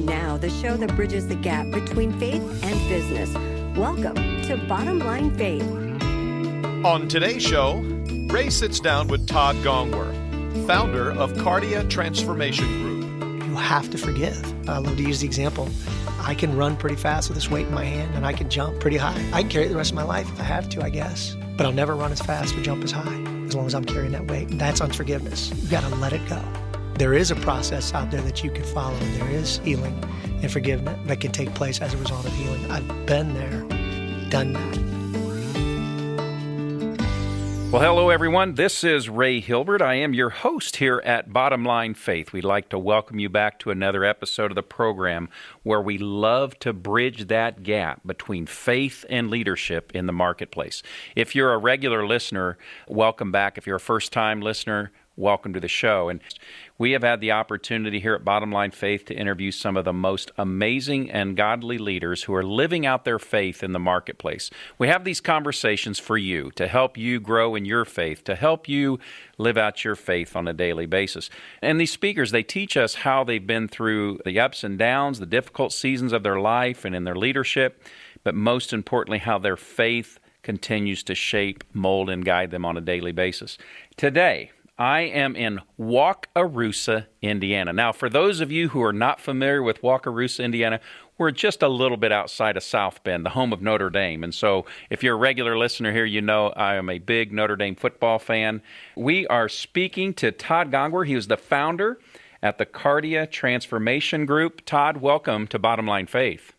now, the show that bridges the gap between faith and business. Welcome to Bottom Line Faith. On today's show, Ray sits down with Todd Gongwer, founder of Cardia Transformation Group. You have to forgive. I love to use the example. I can run pretty fast with this weight in my hand, and I can jump pretty high. I can carry it the rest of my life if I have to, I guess. But I'll never run as fast or jump as high as long as I'm carrying that weight. That's unforgiveness. You've got to let it go. There is a process out there that you can follow, and there is healing and forgiveness that can take place as a result of healing. I've been there, done that. Well, hello, everyone. This is Ray Hilbert. I am your host here at Bottom Line Faith. We'd like to welcome you back to another episode of the program where we love to bridge that gap between faith and leadership in the marketplace. If you're a regular listener, welcome back. If you're a first-time listener, welcome to the show. And we have had the opportunity here at Bottom Line Faith to interview some of the most amazing and godly leaders who are living out their faith in the marketplace. We have these conversations for you to help you grow in your faith, to help you live out your faith on a daily basis. And these speakers, they teach us how they've been through the ups and downs, the difficult seasons of their life and in their leadership, but most importantly, how their faith continues to shape, mold, and guide them on a daily basis. Today, I am in Wakarusa, Indiana. Now, for those of you who are not familiar with Wakarusa, Indiana, we're just a little bit outside of South Bend, the home of Notre Dame. And so if you're a regular listener here, you know I am a big Notre Dame football fan. We are speaking to Todd Gongwer. He is the founder at the Cardia Transformation Group. Todd, welcome to Bottom Line Faith.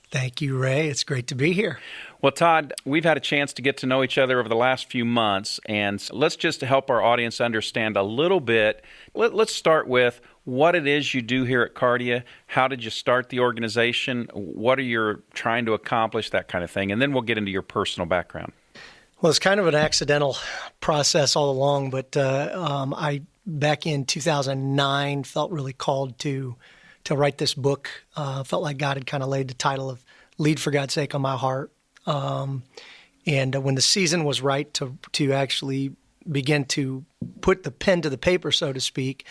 Thank you, Ray. It's great to be here. Well, Todd, we've had a chance to get to know each other over the last few months, and let's just help our audience understand a little bit. Let's start with what it is you do here at Cardia. How did you start the organization? What are you trying to accomplish, that kind of thing, and then we'll get into your personal background. Well, it's kind of an accidental process all along, but I, back in 2009, felt really called to write this book. Felt like God had kind of laid the title of Lead for God's Sake on my heart. And when the season was right to actually begin to put the pen to the paper, so to speak,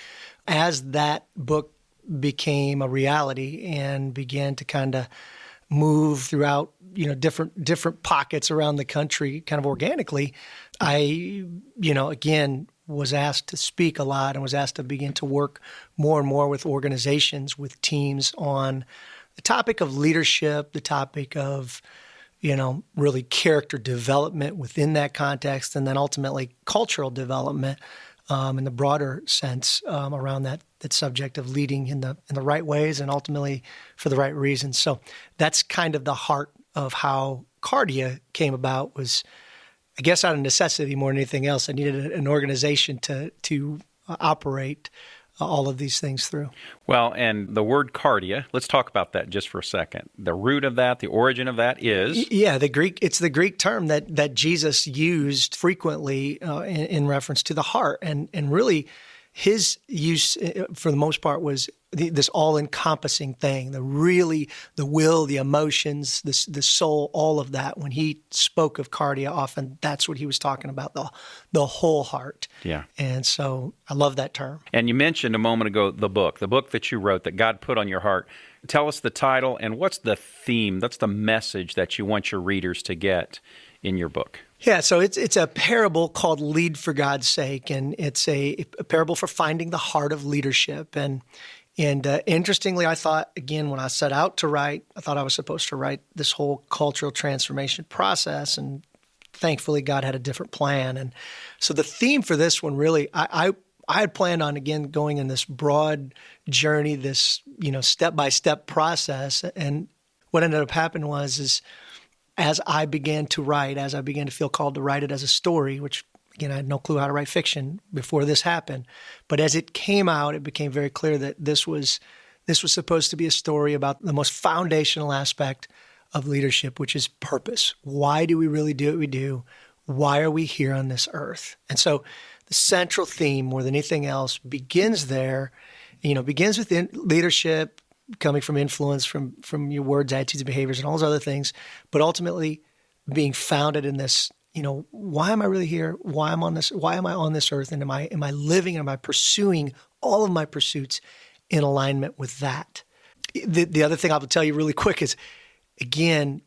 as that book became a reality and began to kind of move throughout, different pockets around the country, kind of organically, I, again, was asked to speak a lot and was asked to begin to work more and more with organizations, with teams on the topic of leadership, the topic of really character development within that context, and then ultimately cultural development in the broader sense around that subject of leading in the right ways and ultimately for the right reasons. So that's kind of the heart of how Cardia came about. Was, I guess, out of necessity more than anything else. I needed an organization to operate all of these things through. Well, and the word cardia, let's talk about that just for a second. The root of that, the origin of that is? Yeah, it's the Greek term that Jesus used frequently in reference to the heart. And really, his use, for the most part, was this all-encompassing thing, the will, the emotions, the soul, all of that. When he spoke of cardia, often that's what he was talking about, the whole heart. Yeah. And so I love that term. And you mentioned a moment ago the book that you wrote, that God put on your heart. Tell us the title and what's the theme, that's the message that you want your readers to get in your book. Yeah, so it's a parable called Lead for God's Sake, and it's a parable for finding the heart of leadership. And interestingly, I thought, again, when I set out to write, I thought I was supposed to write this whole cultural transformation process, and thankfully God had a different plan. And so the theme for this one really, I had planned on, again, going in this broad journey, this step-by-step process. And what ended up happening was as I began to write, as I began to feel called to write it as a story, which, again, I had no clue how to write fiction before this happened. But as it came out, it became very clear that this was supposed to be a story about the most foundational aspect of leadership, which is purpose. Why do we really do what we do? Why are we here on this earth? And so the central theme, more than anything else, begins there, begins with leadership, coming from influence from your words, attitudes, and behaviors, and all those other things, but ultimately being founded in this, why am I really here? Why am I on this earth? And am I living, am I pursuing all of my pursuits in alignment with that? The other thing I will tell you really quick is, again,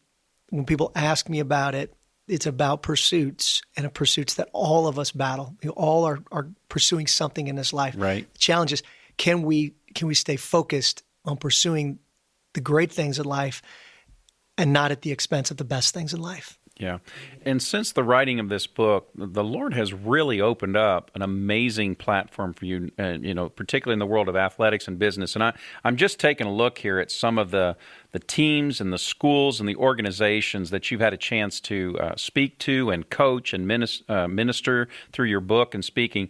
when people ask me about it, it's about pursuits, and pursuits that all of us battle. We all are pursuing something in this life. Right. The challenge is, can we stay focused on pursuing the great things in life and not at the expense of the best things in life? Yeah. And since the writing of this book, the Lord has really opened up an amazing platform for you, particularly in the world of athletics and business. And I'm just taking a look here at some of the teams and the schools and the organizations that you've had a chance to speak to and coach and minister through your book and speaking.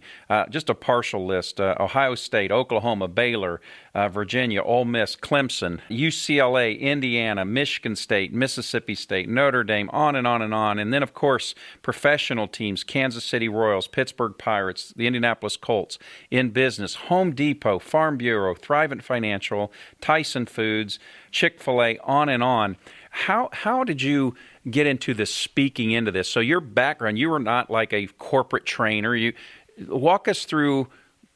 Just a partial list: Ohio State, Oklahoma, Baylor, Virginia, Ole Miss, Clemson, UCLA, Indiana, Michigan State, Mississippi State, Notre Dame, on and on and on. And then, of course, professional teams: Kansas City Royals, Pittsburgh Pirates, the Indianapolis Colts. In business: Home Depot, Farm Bureau, Thrivent Financial, Tyson Foods, Chick-fil-A, on and on. How did you get into this, speaking into this? So your background, you were not like a corporate trainer. You walk us through,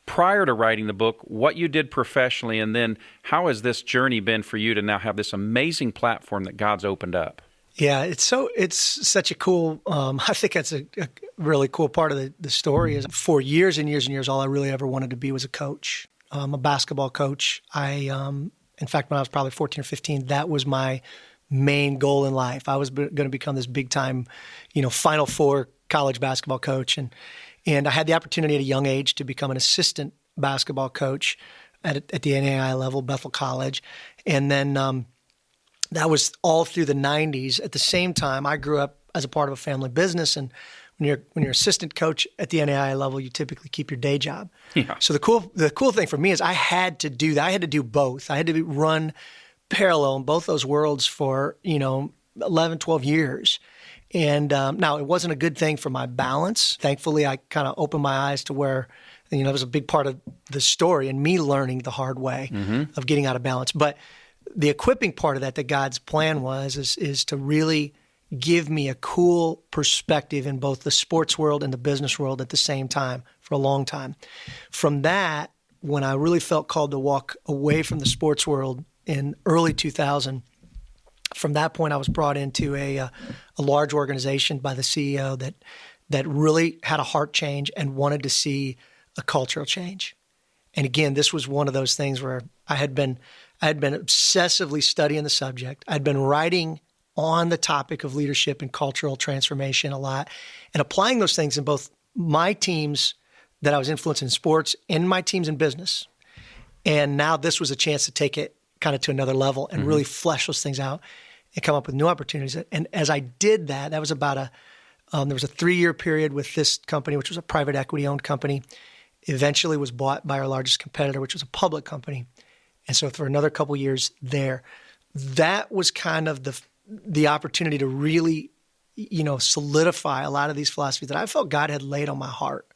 prior to writing the book, what you did professionally, and then how has this journey been for you to now have this amazing platform that God's opened up? Yeah, it's such a cool, I think that's a really cool part of the story is, for years and years and years, all I really ever wanted to be was a coach, a basketball coach. In fact, when I was probably 14 or 15, that was my main goal in life. I was going to become this big time, Final Four college basketball coach. And I had the opportunity at a young age to become an assistant basketball coach at the NAIA level, Bethel College. And then that was all through the 90s. At the same time, I grew up as a part of a family business. And when you're assistant coach at the NAIA level, you typically keep your day job. Yeah. So the cool thing for me is I had to do that. I had to do both. I had to run parallel in both those worlds for 11, 12 years. And now it wasn't a good thing for my balance. Thankfully, I kind of opened my eyes to where it was a big part of the story and me learning the hard way of getting out of balance. But the equipping part of that God's plan is to really give me a cool perspective in both the sports world and the business world at the same time for a long time. From that, when I really felt called to walk away from the sports world in early 2000, from that point I was brought into a large organization by the CEO that really had a heart change and wanted to see a cultural change. And again, this was one of those things where I had been obsessively studying the subject. I'd been writing on the topic of leadership and cultural transformation a lot, and applying those things in both my teams that I was influencing in sports and my teams in business. And now this was a chance to take it kind of to another level and really flesh those things out and come up with new opportunities. And as I did that, that was about there was a 3-year period with this company, which was a private equity owned company. Eventually was bought by our largest competitor, which was a public company. And so for another couple of years there, that was kind of the opportunity to really, solidify a lot of these philosophies that I felt God had laid on my heart,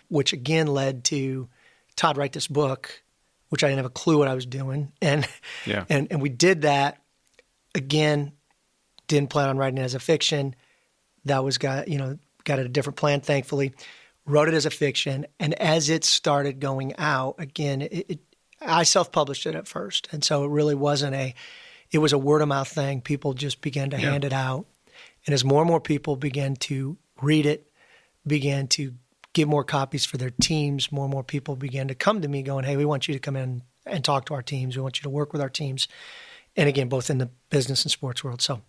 which again led to Todd write this book, which I didn't have a clue what I was doing. And we did that. Again, didn't plan on writing it as a fiction. That was got a different plan, thankfully. Wrote it as a fiction. And as it started going out, again, I self-published it at first. And so it really wasn't it was a word-of-mouth thing. People just began to hand it out. And as more and more people began to read it, began to give more copies for their teams, more and more people began to come to me going, hey, we want you to come in and talk to our teams. We want you to work with our teams. And again, both in the business and sports world. So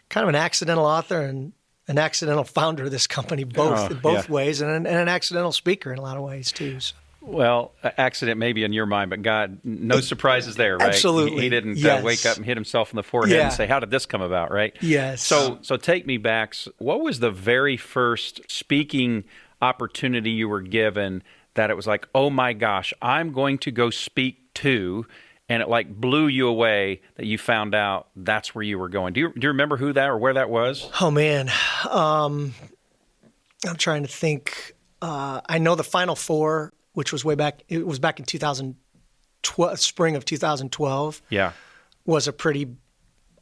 kind of an accidental author and an accidental founder of this company, both ways, and an accidental speaker in a lot of ways too. So. Well, accident maybe in your mind, but God, no surprises there, right? Absolutely. He didn't wake up and hit himself in the forehead and say, how did this come about, right? Yes. So take me back. What was the very first speaking opportunity you were given that it was like, oh my gosh, I'm going to go speak to, and it like blew you away that you found out that's where you were going? Do you remember who that or where that was? Oh, man. I'm trying to think. I know the Final Four, which was back in 2012, spring of 2012. Yeah. Was a pretty,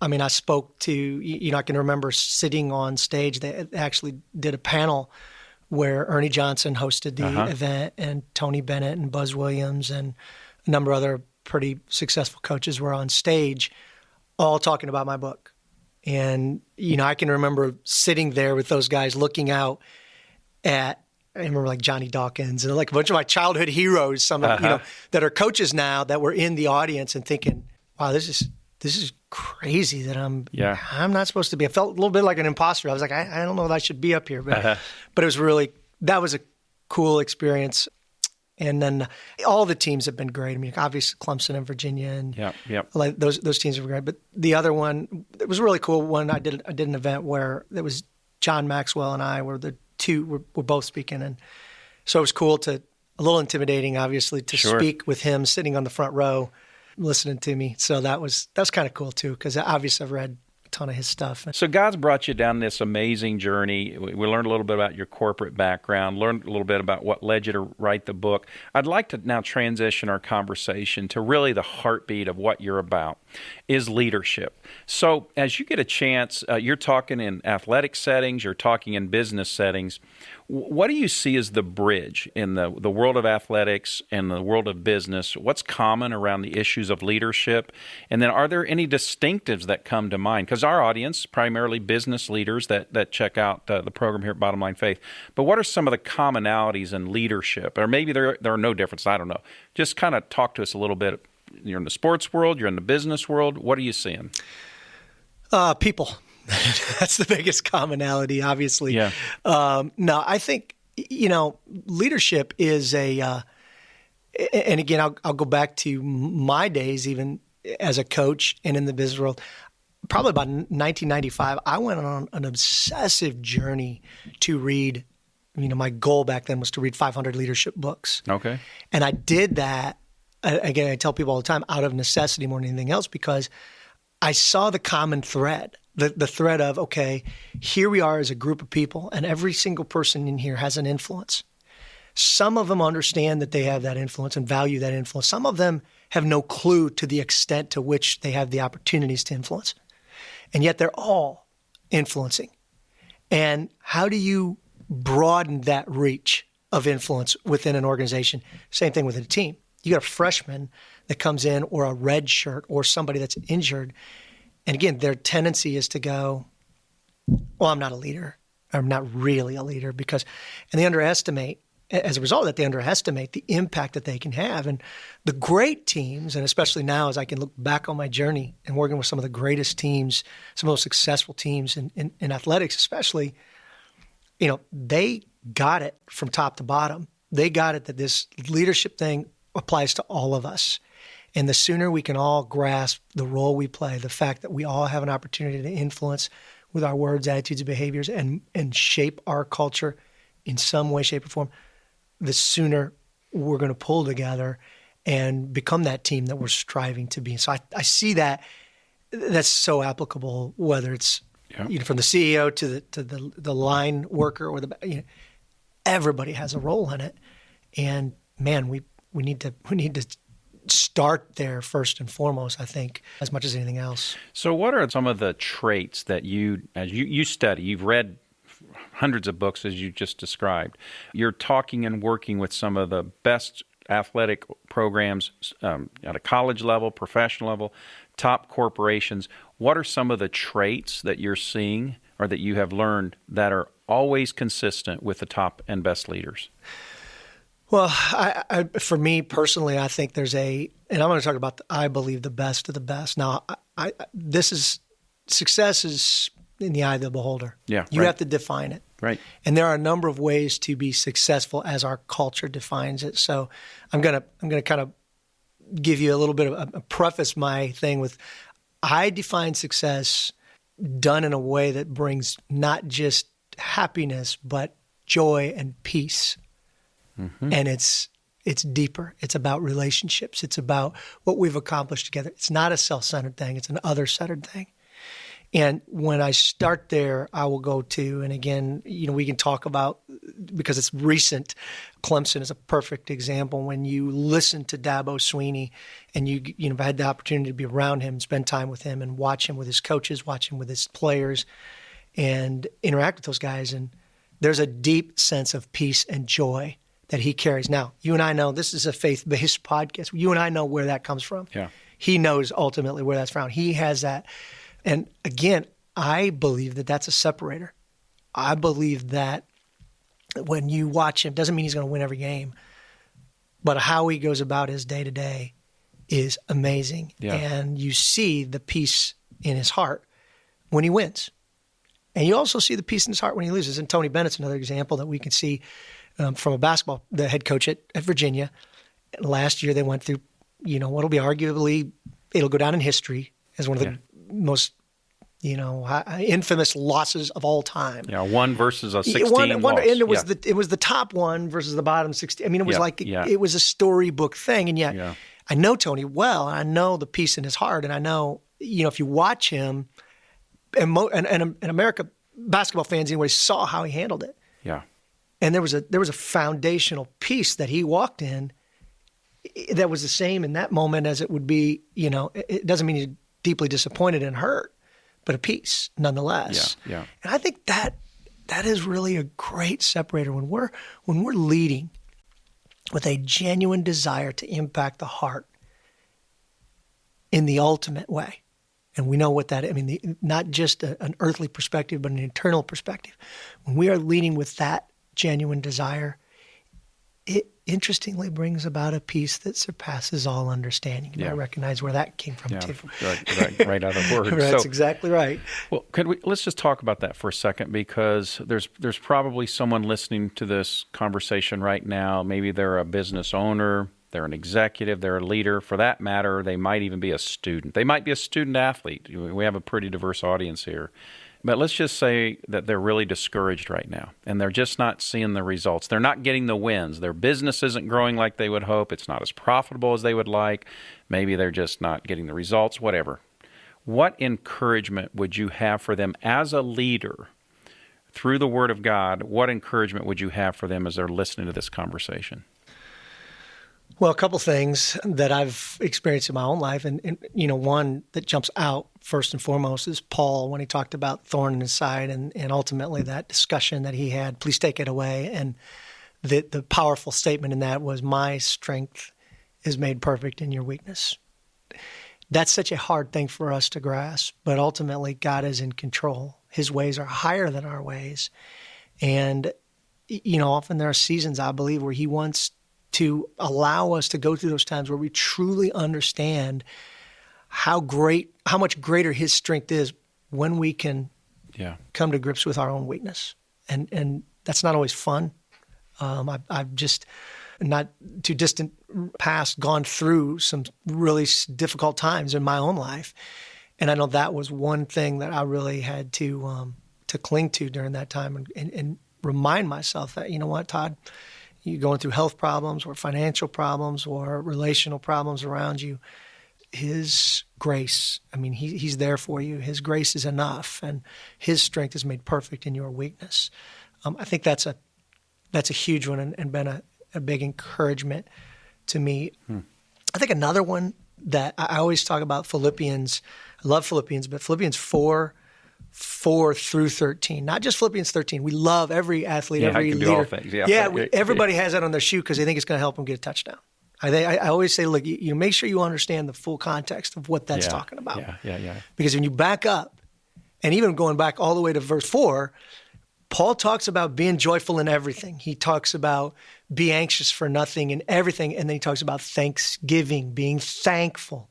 I spoke to, I can remember sitting on stage. They actually did a panel where Ernie Johnson hosted the event, and Tony Bennett and Buzz Williams and a number of other pretty successful coaches were on stage all talking about my book. And, I can remember sitting there with those guys looking out at, I remember like Johnny Dawkins and like a bunch of my childhood heroes, some of, that are coaches now that were in the audience and thinking, wow, this is crazy that I'm not supposed to be. I felt a little bit like an imposter. I was like, I don't know that I should be up here, but it was that was a cool experience. And then all the teams have been great. I mean, obviously Clemson and Virginia and like those teams have been great. But the other one, it was a really cool one. I did an event where it was John Maxwell and I were the two, we're both speaking. And so it was cool a little intimidating, obviously, to speak with him sitting on the front row, listening to me. So that was kind of cool too, because obviously I've read a ton of his stuff. So God's brought you down this amazing journey. We learned a little bit about your corporate background, learned a little bit about what led you to write the book. I'd like to now transition our conversation to really the heartbeat of what you're about, is leadership. So as you get a chance, you're talking in athletic settings, you're talking in business settings. What do you see as the bridge in the world of athletics and the world of business? What's common around the issues of leadership? And then are there any distinctives that come to mind? Because our audience, primarily business leaders that check out the program here at Bottom Line Faith. But what are some of the commonalities in leadership? Or maybe there are no differences. I don't know. Just kind of talk to us a little bit. You're in the sports world. You're in the business world. What are you seeing? People. That's the biggest commonality, obviously. Yeah. No, I think, leadership is and again, I'll go back to my days, even as a coach and in the business world. Probably about 1995, I went on an obsessive journey to read, my goal back then was to read 500 leadership books. Okay. And I did that, again, I tell people all the time, out of necessity more than anything else, because I saw the common thread. The thread of, okay, here we are as a group of people, and every single person in here has an influence. Some of them understand that they have that influence and value that influence. Some of them have no clue to the extent to which they have the opportunities to influence. And yet they're all influencing. And how do you broaden that reach of influence within an organization? Same thing with a team. You got a freshman that comes in, or a red shirt, or somebody that's injured. And again, their tendency is to go, well, I'm not a leader. I'm not really a leader, and they underestimate, as a result of that, they underestimate the impact that they can have. And the great teams, and especially now as I can look back on my journey and working with some of the greatest teams, some of the most successful teams in athletics especially, they got it from top to bottom. They got it that this leadership thing applies to all of us. And the sooner we can all grasp the role we play, the fact that we all have an opportunity to influence with our words, attitudes, and behaviors and shape our culture in some way, shape, or form, the sooner we're going to pull together and become that team that we're striving to be. So I see that's so applicable, whether it's from the CEO to the line worker or everybody has a role in it. And man, we need to start there first and foremost, I think, as much as anything else. So what are some of the traits that as you study, you've read hundreds of books, as you just described. You're talking and working with some of the best athletic programs at a college level, professional level, top corporations. What are some of the traits that you're seeing or that you have learned that are always consistent with the top and best leaders? Well, for me personally, I think there's and I'm going to talk about, I believe, the best of the best. Now, success is in the eye of the beholder. Yeah, you have to define it. Right. And there are a number of ways to be successful as our culture defines it. So I'm going to kind of give you a little bit of a preface my thing with, I define success done in a way that brings not just happiness, but joy and peace. Mm-hmm. And it's deeper. It's about relationships. It's about what we've accomplished together. It's not a self-centered thing. It's an other-centered thing. And when I start there, I will go to, and again, we can talk about, because it's recent, Clemson is a perfect example. When you listen to Dabo Swinney and you've had the opportunity to be around him, spend time with him and watch him with his coaches, watch him with his players and interact with those guys. And there's a deep sense of peace and joy that he carries. Now, you and I know this is a faith-based podcast. You and I know where that comes from. Yeah. He knows ultimately where that's from. He has that. And again, I believe that that's a separator. I believe that when you watch him, doesn't mean he's going to win every game, but how he goes about his day-to-day is amazing. Yeah. And you see the peace in his heart when he wins. And you also see the peace in his heart when he loses. And Tony Bennett's another example that we can see from a basketball, the head coach at Virginia. Last year they went through, what'll be arguably, it'll go down in history as one of the most, infamous losses of all time. Yeah, 1 versus a 16 one, loss. and it was the top one versus the bottom 16. I mean, it was it was a storybook thing. And yet I know Tony well, and I know the peace in his heart. And I know, if you watch him, and America, basketball fans anyway, saw how he handled it. Yeah. And there was a foundational piece that he walked in that was the same in that moment as it would be, it doesn't mean he's deeply disappointed and hurt, but a peace nonetheless. Yeah. And I think that is really a great separator when we're leading with a genuine desire to impact the heart in the ultimate way. And we know what that is. I mean, not just an earthly perspective, but an eternal perspective. When we are leading with that genuine desire, it interestingly brings about a peace that surpasses all understanding. You might recognize where that came from, too. Right out of the word. That's exactly right. Well, let's just talk about that for a second, because there's probably someone listening to this conversation right now. Maybe they're a business owner, they're an executive, they're a leader. For that matter, they might even be a student. They might be a student athlete. We have a pretty diverse audience here. But let's just say that they're really discouraged right now, and they're just not seeing the results. They're not getting the wins. Their business isn't growing like they would hope. It's not as profitable as they would like. Maybe they're just not getting the results, whatever. What encouragement would you have for them as a leader through the Word of God? What encouragement would you have for them as they're listening to this conversation? Well, a couple things that I've experienced in my own life, and one that jumps out first and foremost is Paul, when he talked about thorn in his side, and ultimately that discussion that he had, please take it away. And the powerful statement in that was, my strength is made perfect in your weakness. That's such a hard thing for us to grasp, but ultimately God is in control. His ways are higher than our ways. And, often there are seasons, I believe, where he wants to allow us to go through those times where we truly understand how much greater his strength is when we can come to grips with our own weakness. And that's not always fun. I've just, not too distant past, gone through some really difficult times in my own life. And I know that was one thing that I really had to cling to during that time and remind myself that, you know what, Todd, you're going through health problems or financial problems or relational problems around you. His grace, I mean, he's there for you. His grace is enough, and his strength is made perfect in your weakness. I think that's a huge one and been a big encouragement to me. I think another one that I always talk about, Philippians. I love Philippians, but Philippians 4 through 13, not just Philippians 13. We love every athlete, every leader. All things. Everybody has that on their shoe because they think it's going to help them get a touchdown. I always say, look, you make sure you understand the full context of what that's talking about. Yeah. Because when you back up, and even going back all the way to verse 4, Paul talks about being joyful in everything. He talks about be anxious for nothing and everything. And then he talks about thanksgiving, being thankful.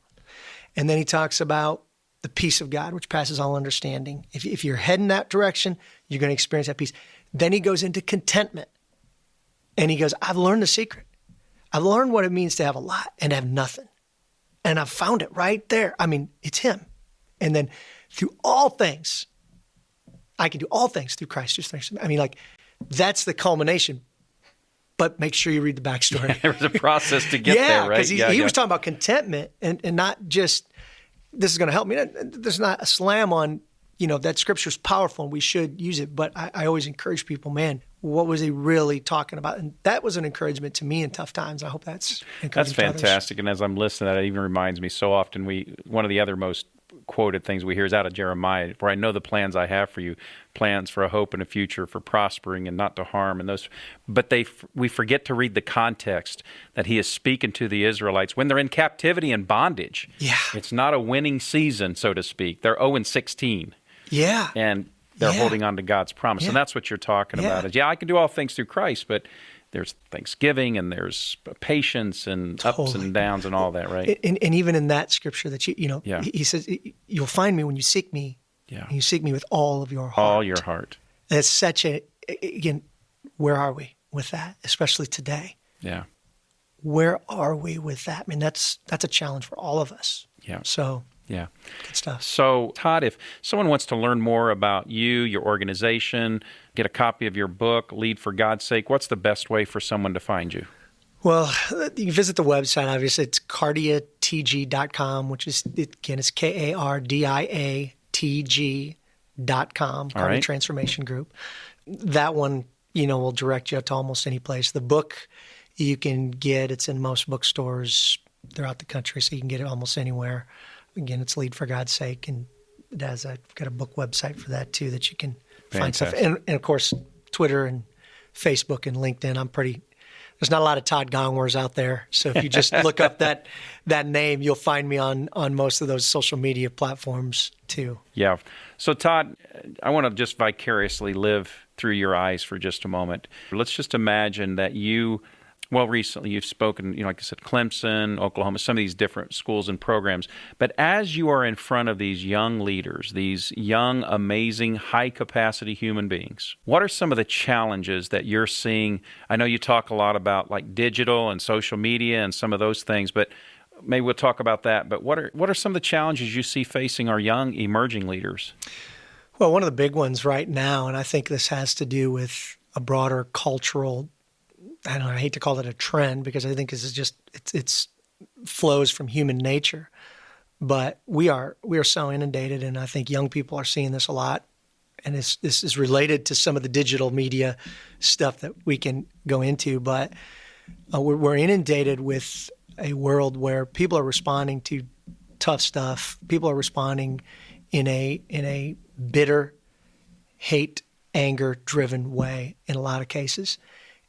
And then he talks about the peace of God, which passes all understanding. If you're heading that direction, you're going to experience that peace. Then he goes into contentment. And he goes, I've learned the secret. I've learned what it means to have a lot and have nothing. And I've found it right there. I mean, it's him. And then through all things, I can do all things through Christ who strengthens me. I mean, like, that's the culmination. But make sure you read the backstory. There was a process to get there, right? Because he was talking about contentment and not just, this is going to help me. There's not a slam on, that scripture's powerful and we should use it. But I always encourage people, man, what was he really talking about? And that was an encouragement to me in tough times. I hope that's encouraging. That's fantastic. And as I'm listening to that, it even reminds me so often one of the other most quoted things we hear is out of Jeremiah, for I know the plans I have for you, plans for a hope and a future, for prospering and not to harm. And those, but we forget to read the context that he is speaking to the Israelites when they're in captivity and bondage. Yeah. It's not a winning season, so to speak. They're 0-16. Yeah. And they're holding on to God's promise. And that's what you're talking about. Is, I can do all things through Christ, but there's thanksgiving and there's patience and ups and downs and all that, right? And even in that scripture that he says, you'll find me when you seek me. Yeah. And you seek me with all of your heart. All your heart. And it's such again, where are we with that, especially today? Yeah. Where are we with that? I mean, that's a challenge for all of us. Yeah. So, yeah. good stuff. So, Todd, if someone wants to learn more about you, your organization, get a copy of your book, Lead for God's Sake, what's the best way for someone to find you? Well, you can visit the website, obviously. It's cardiatg.com, which is, again, it's KARDIATG.com, Cardia Transformation Group. That one, will direct you to almost any place. The book you can get, it's in most bookstores throughout the country, so you can get it almost anywhere. Again, it's Lead for God's Sake, and it has I've got a book website for that too that you can find stuff. And of course, Twitter and Facebook and LinkedIn. There's not a lot of Todd Gongwers out there, so if you just look up that name, you'll find me on most of those social media platforms too. Yeah. So Todd, I want to just vicariously live through your eyes for just a moment. Let's just imagine that recently you've spoken, like I said, Clemson, Oklahoma, some of these different schools and programs. But as you are in front of these young leaders, these young, amazing, high-capacity human beings, what are some of the challenges that you're seeing? I know you talk a lot about like digital and social media and some of those things, but maybe we'll talk about that. But what are some of the challenges you see facing our young, emerging leaders? Well, one of the big ones right now, and I think this has to do with a broader cultural, I hate to call it a trend because I think this is just it's flows from human nature, but we are so inundated, and I think young people are seeing this a lot, and this is related to some of the digital media stuff that we can go into, but we're inundated with a world where people are responding to tough stuff. People are responding in a bitter, hate, anger-driven way in a lot of cases.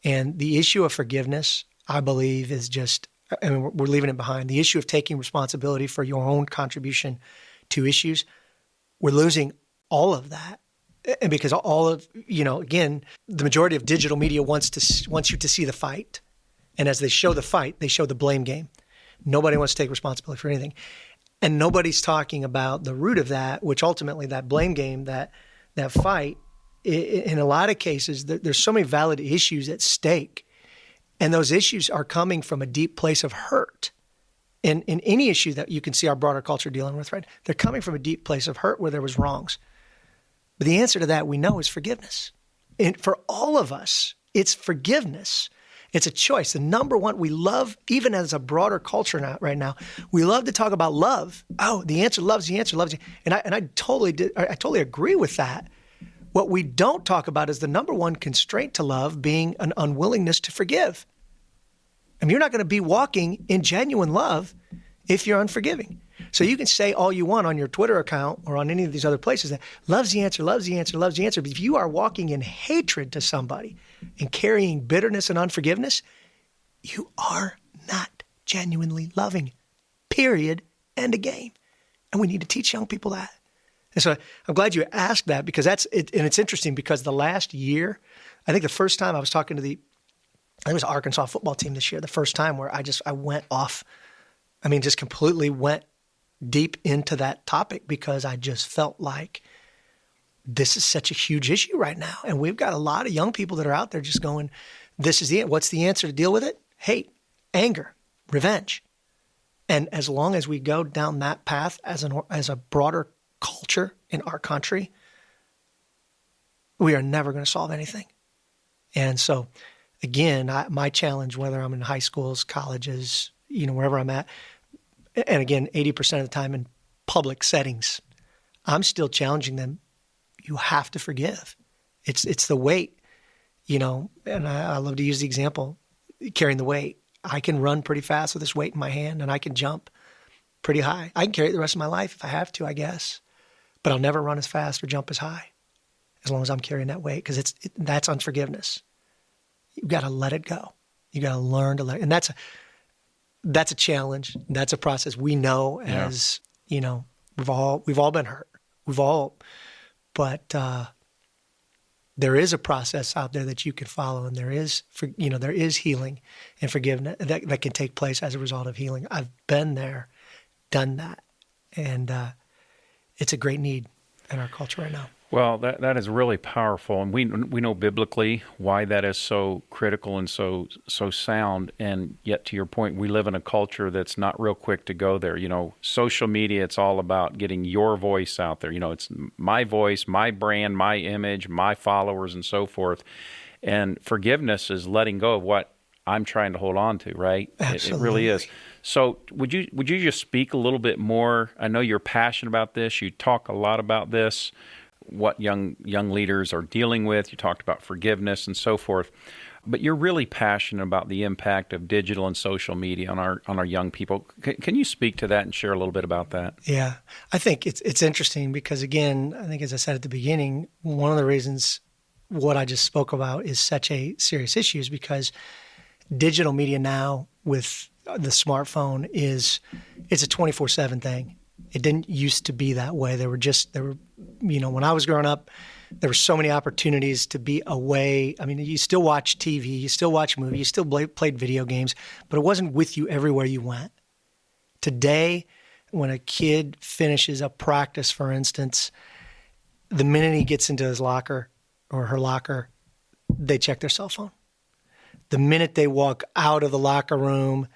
And the issue of forgiveness, I believe, is just, we're leaving it behind. The issue of taking responsibility for your own contribution to issues, we're losing all of that. And because all of, again, the majority of digital media wants you to see the fight. And as they show the fight, they show the blame game. Nobody wants to take responsibility for anything. And nobody's talking about the root of that, which ultimately that blame game, that fight, in a lot of cases, there's so many valid issues at stake, and those issues are coming from a deep place of hurt. In any issue that you can see our broader culture dealing with, right? They're coming from a deep place of hurt where there was wrongs. But the answer to that we know is forgiveness. And for all of us, it's forgiveness. It's a choice. The number one, we love, even as a broader culture right now, we love to talk about love. Oh, the answer loves the answer loves you. And I totally agree with that. What we don't talk about is the number one constraint to love being an unwillingness to forgive. I mean, you're not going to be walking in genuine love if you're unforgiving. So you can say all you want on your Twitter account or on any of these other places that loves the answer, loves the answer, loves the answer. But if you are walking in hatred to somebody and carrying bitterness and unforgiveness, you are not genuinely loving, period, end of game. And we need to teach young people that. And so I'm glad you asked that because that's it. And it's interesting because the last year, I think the first time I was talking to it was Arkansas football team this year, the first time where I went off, just completely went deep into that topic because I just felt like this is such a huge issue right now. And we've got a lot of young people that are out there just going, what's the answer to deal with it? Hate, anger, revenge. And as long as we go down that path as a broader culture in our country, we are never going to solve anything. And so, again, my challenge, whether I'm in high schools, colleges, wherever I'm at, and again, 80% of the time in public settings, I'm still challenging them. You have to forgive. It's the weight, and I love to use the example, carrying the weight. I can run pretty fast with this weight in my hand, and I can jump. pretty high. I can carry it the rest of my life if I have to, I guess. But I'll never run as fast or jump as high as long as I'm carrying that weight, because that's unforgiveness. You've got to let it go. You got to learn to let it. And that's a challenge. That's a process. We know as, we've all been hurt. But there is a process out there that you can follow, and there is healing and forgiveness that can take place as a result of healing. I've been there, done that, and it's a great need in our culture right now. Well, that is really powerful, and we know biblically why that is so critical and so sound. And yet, to your point, we live in a culture that's not real quick to go there. Social media, it's all about getting your voice out there. It's my voice, my brand, my image, my followers, and so forth. And forgiveness is letting go of what I'm trying to hold on to, right? Absolutely. It really is. So would you just speak a little bit more? I know you're passionate about this. You talk a lot about this, what young leaders are dealing with. You talked about forgiveness and so forth, but you're really passionate about the impact of digital and social media on our young people. Can you speak to that and share a little bit about that? Yeah, I think it's interesting because, again, I think as I said at the beginning, one of the reasons what I just spoke about is such a serious issue is because digital media now with the smartphone it's a 24/7 thing. It didn't used to be that way. There were when I was growing up, there were so many opportunities to be away. I mean, you still watch TV, you still watch movies, you still played video games, but it wasn't with you everywhere you went. Today, when a kid finishes a practice, for instance, the minute he gets into his locker or her locker, they check their cell phone. The minute they walk out of the locker room,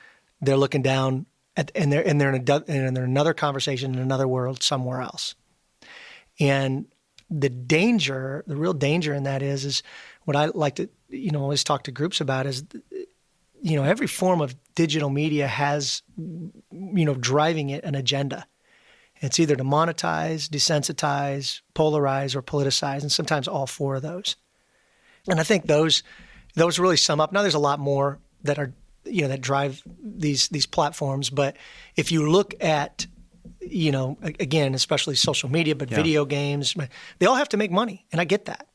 they're looking down and they're in another conversation in another world somewhere else. And the real danger in that is what I like to, always talk to groups about is, every form of digital media has, driving it an agenda. It's either to monetize, desensitize, polarize, or politicize, and sometimes all four of those. And I think those really sum up. Now there's a lot more that are, that drive these platforms. But if you look at, again, especially social media, but video games, they all have to make money. And I get that.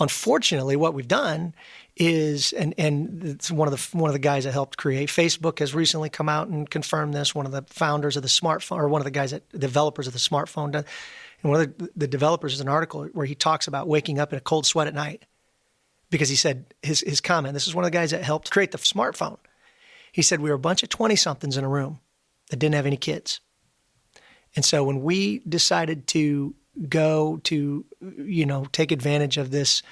Unfortunately, what we've done is, and it's one of the guys that helped create Facebook has recently come out and confirmed this. One of the founders of the smartphone, or one of the guys developers of the smartphone, and one of the developers has an article where he talks about waking up in a cold sweat at night. Because he said, his comment, this is one of the guys that helped create the smartphone. He said, we were a bunch of 20-somethings in a room that didn't have any kids. And so when we decided to go to, take advantage of this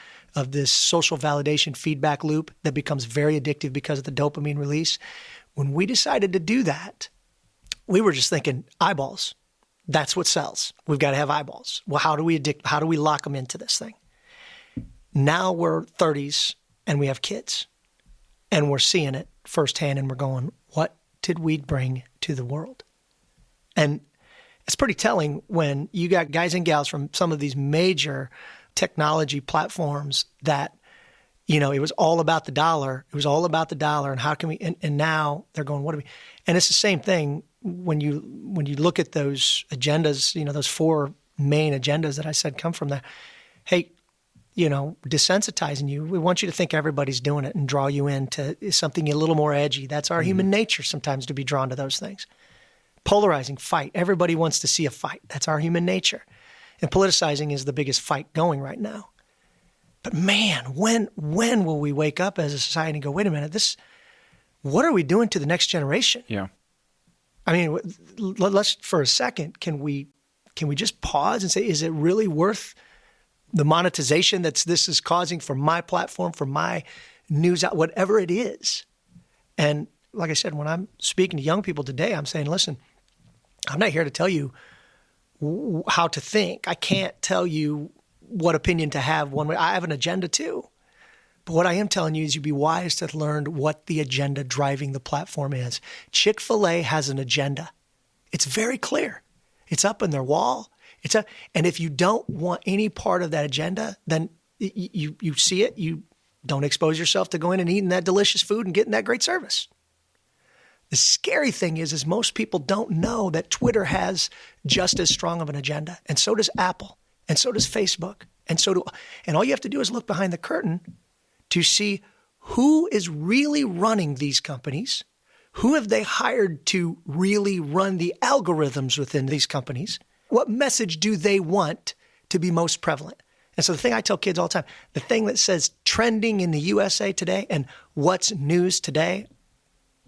social validation feedback loop that becomes very addictive because of the dopamine release, when we decided to do that, we were just thinking eyeballs. That's what sells. We've got to have eyeballs. Well, how do we lock them into this thing? Now we're 30s and we have kids and we're seeing it firsthand and we're going, what did we bring to the world? And it's pretty telling when you got guys and gals from some of these major technology platforms that, it was all about the dollar. It was all about the dollar and how can we, and now they're going, what do we, and it's the same thing when you look at those agendas, those four main agendas that I said come from that. Hey, desensitizing you. We want you to think everybody's doing it and draw you into something a little more edgy. That's our human nature sometimes to be drawn to those things. Polarizing, fight. Everybody wants to see a fight. That's our human nature. And politicizing is the biggest fight going right now. But man, when will we wake up as a society and go, wait a minute, what are we doing to the next generation? Yeah. I mean, let's for a second, can we just pause and say, is it really worth the monetization this is causing for my platform, for my news, whatever it is? And like I said, when I'm speaking to young people today, I'm saying, listen, I'm not here to tell you how to think. I can't tell you what opinion to have one way. I have an agenda too. But what I am telling you is you'd be wise to learn what the agenda driving the platform is. Chick-fil-A has an agenda. It's very clear. It's up on their wall. And if you don't want any part of that agenda, then you see it. You don't expose yourself to going and eating that delicious food and getting that great service. The scary thing is most people don't know that Twitter has just as strong of an agenda, and so does Apple, and so does Facebook, and all you have to do is look behind the curtain to see who is really running these companies, who have they hired to really run the algorithms within these companies, what message do they want to be most prevalent. And so the thing I tell kids all the time, the thing that says trending in the USA today and what's news today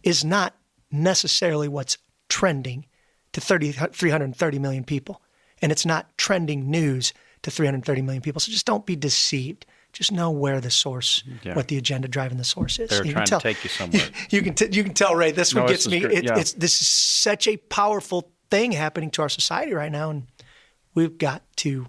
is not necessarily what's trending to 330 million people. And it's not trending news to 330 million people. So just don't be deceived. Just know where the source, what the agenda driving the source is. They're trying to take you somewhere. You can tell, Ray, this one gets me. This is such a powerful thing happening to our society right now. And we've got to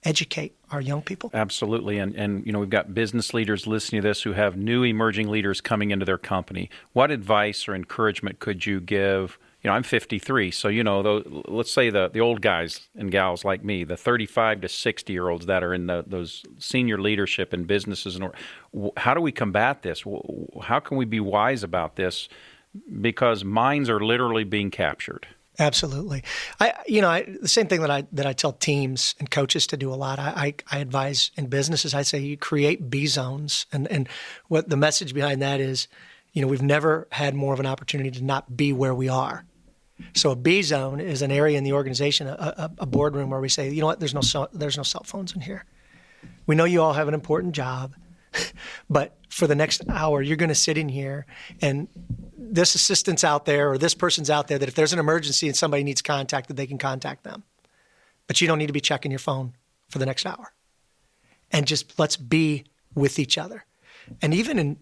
educate our young people. Absolutely. And we've got business leaders listening to this who have new emerging leaders coming into their company. What advice or encouragement could you give? I'm 53, so, let's say the old guys and gals like me, the 35 to 60-year-olds that are in those senior leadership in businesses. And how do we combat this? How can we be wise about this? Because minds are literally being captured. Absolutely. The same thing that I tell teams and coaches to do a lot. I advise in businesses. I say you create B zones, and what the message behind that is, we've never had more of an opportunity to not be where we are. So a B zone is an area in the organization, a boardroom where we say, you know what, there's no cell phones in here. We know you all have an important job, but for the next hour, you're going to sit in here and this assistant's out there or this person's out there that if there's an emergency and somebody needs contact, that they can contact them. But you don't need to be checking your phone for the next hour. And just let's be with each other. And even in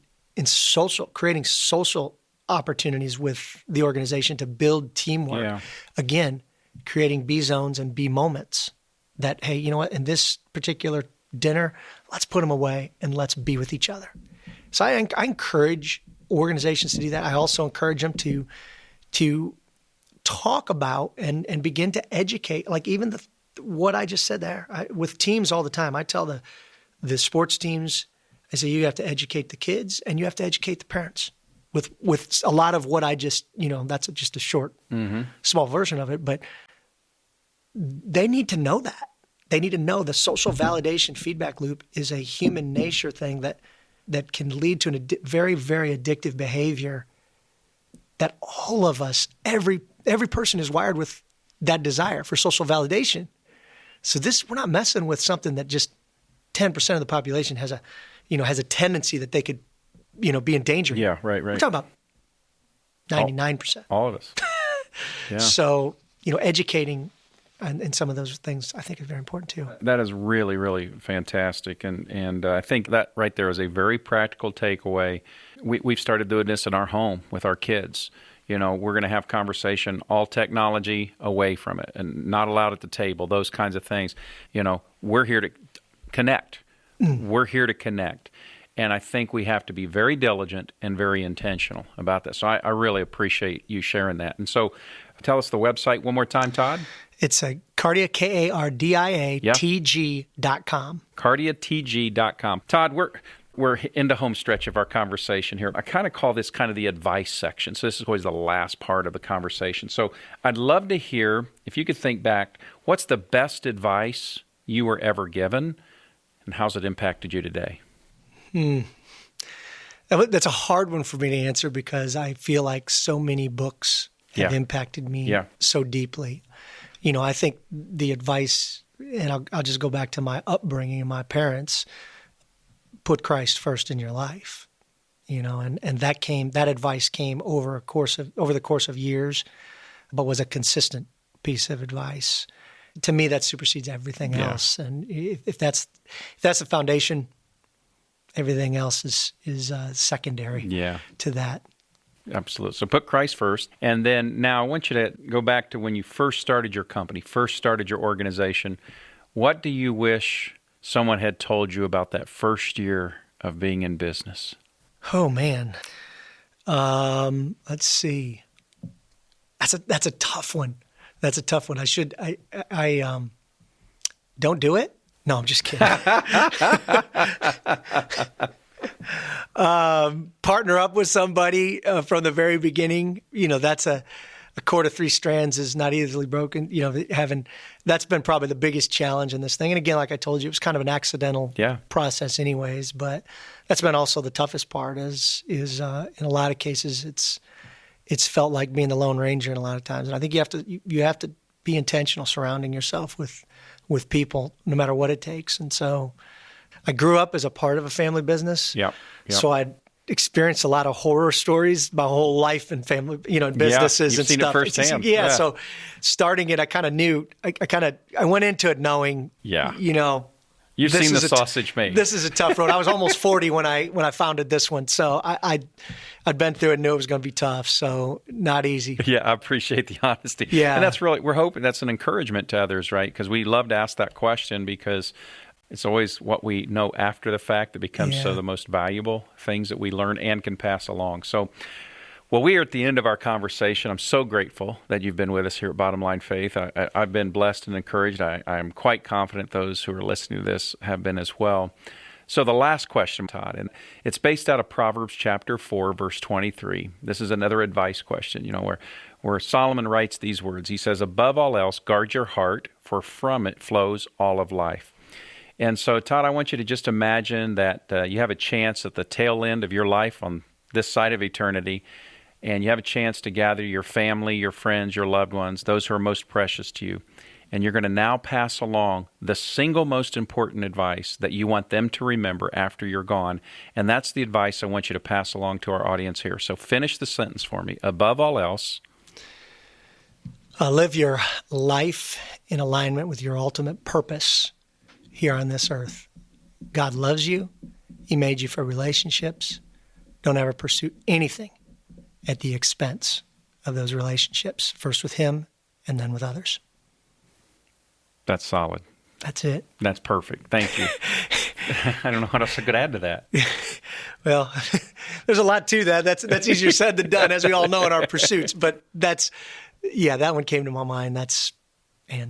creating social opportunities with the organization to build teamwork. Yeah. Again, creating B zones and B moments that, hey, you know what, in this particular dinner, let's put them away and let's be with each other. So I encourage organizations to do that. I also encourage them to talk about and begin to educate, like even what I just said there. With teams all the time, I tell the sports teams, I say you have to educate the kids and you have to educate the parents. With a lot of what I just, that's just a short, small version of it, but they need to know that. They need to know the social validation feedback loop is a human nature thing that can lead to a very, very addictive behavior that all of us, every person is wired with that desire for social validation. So we're not messing with something that just 10% of the population has a tendency that they could be in danger. Yeah, right. We're talking about 99%. All of us. Yeah. So, educating and some of those things I think is very important too. That is really, really fantastic. And I think that right there is a very practical takeaway. We've started doing this in our home with our kids. We're going to have conversation, all technology away from it and not allowed at the table, those kinds of things. We're here to connect. We're here to connect. And I think we have to be very diligent and very intentional about that. So I really appreciate you sharing that. And so tell us the website one more time, Todd. It's Kardia, KARDIATG.com. KardiaTG.com. Todd, we're in the home stretch of our conversation here. I kind of call this kind of the advice section. So this is always the last part of the conversation. So I'd love to hear, if you could think back, what's the best advice you were ever given and how's it impacted you today? That's a hard one for me to answer because I feel like so many books have impacted me so deeply. I think the advice, and I'll just go back to my upbringing and my parents, put Christ first in your life, and that advice came over the course of years, but was a consistent piece of advice. To me, that supersedes everything else. And if that's the foundation, everything else is secondary to that. Absolutely. So put Christ first. And then now I want you to go back to when you first started your company, first started your organization. What do you wish someone had told you about that first year of being in business? Oh, man. Let's see. That's a tough one. That's a tough one. I don't do it. No, I'm just kidding. Partner up with somebody from the very beginning. That's a cord of three strands is not easily broken. That's been probably the biggest challenge in this thing. And again, like I told you, it was kind of an accidental process anyways, but that's been also the toughest part is in a lot of cases, it's felt like being the Lone Ranger in a lot of times. And I think you have to be intentional surrounding yourself with people, no matter what it takes. And so I grew up as a part of a family business. Yep. So I'd experienced a lot of horror stories my whole life in family, in businesses and seen stuff. It firsthand. So starting it, I kind of knew, I went into it knowing, You've seen the sausage made. This is a tough road. I was almost 40 when I founded this one. So I'd been through it and knew it was going to be tough. So not easy. Yeah, I appreciate the honesty. Yeah. And that's really, we're hoping that's an encouragement to others, right? Because we love to ask that question because it's always what we know after the fact that becomes so the most valuable things that we learn and can pass along. So, well, we are at the end of our conversation. I'm so grateful that you've been with us here at Bottom Line Faith. I've been blessed and encouraged. I'm quite confident those who are listening to this have been as well. So the last question, Todd, and it's based out of Proverbs chapter 4, verse 23. This is another advice question, where Solomon writes these words. He says, above all else, guard your heart, for from it flows all of life. And so, Todd, I want you to just imagine that you have a chance at the tail end of your life on this side of eternity, and you have a chance to gather your family, your friends, your loved ones, those who are most precious to you. And you're going to now pass along the single most important advice that you want them to remember after you're gone. And that's the advice I want you to pass along to our audience here. So finish the sentence for me. Above all else, live your life in alignment with your ultimate purpose here on this earth. God loves you. He made you for relationships. Don't ever pursue anything at the expense of those relationships, first with Him and then with others. That's solid. That's it. That's perfect. Thank you. I don't know what else I could add to that. Well, there's a lot to that. That's easier said than done, as we all know in our pursuits. But that one came to my mind. Yeah,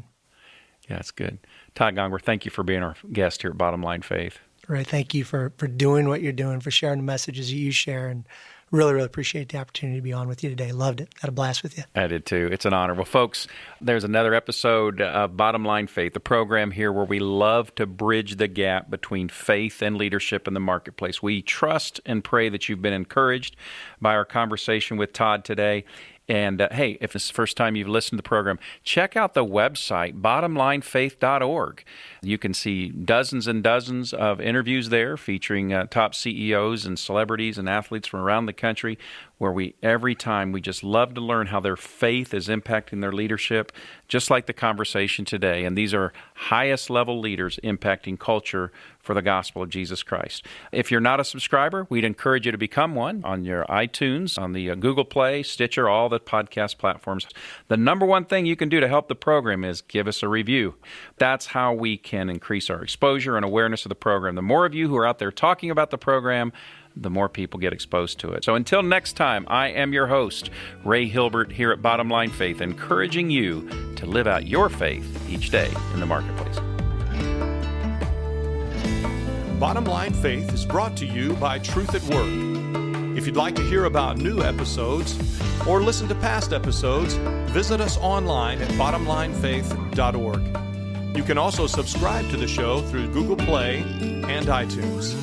that's good. Todd Gongwer, thank you for being our guest here at Bottom Line Faith. Right. Thank you for doing what you're doing, for sharing the messages that you share, and really, really appreciate the opportunity to be on with you today. Loved it. Had a blast with you. I did too. It's an honor. Well, folks, there's another episode of Bottom Line Faith, the program here where we love to bridge the gap between faith and leadership in the marketplace. We trust and pray that you've been encouraged by our conversation with Todd today. And hey, if it's the first time you've listened to the program, check out the website, bottomlinefaith.org. You can see dozens and dozens of interviews there featuring top CEOs and celebrities and athletes from around the country, where every time we just love to learn how their faith is impacting their leadership, just like the conversation today. And these are highest level leaders impacting culture for the gospel of Jesus Christ. If you're not a subscriber, we'd encourage you to become one on your iTunes, on the Google Play, Stitcher, all the podcast platforms. The number one thing you can do to help the program is give us a review. That's how we can increase our exposure and awareness of the program. The more of you who are out there talking about the program, the more people get exposed to it. So until next time, I am your host, Ray Hilbert, here at Bottom Line Faith, encouraging you to live out your faith each day in the marketplace. Bottom Line Faith is brought to you by Truth at Work. If you'd like to hear about new episodes or listen to past episodes, visit us online at bottomlinefaith.org. You can also subscribe to the show through Google Play and iTunes.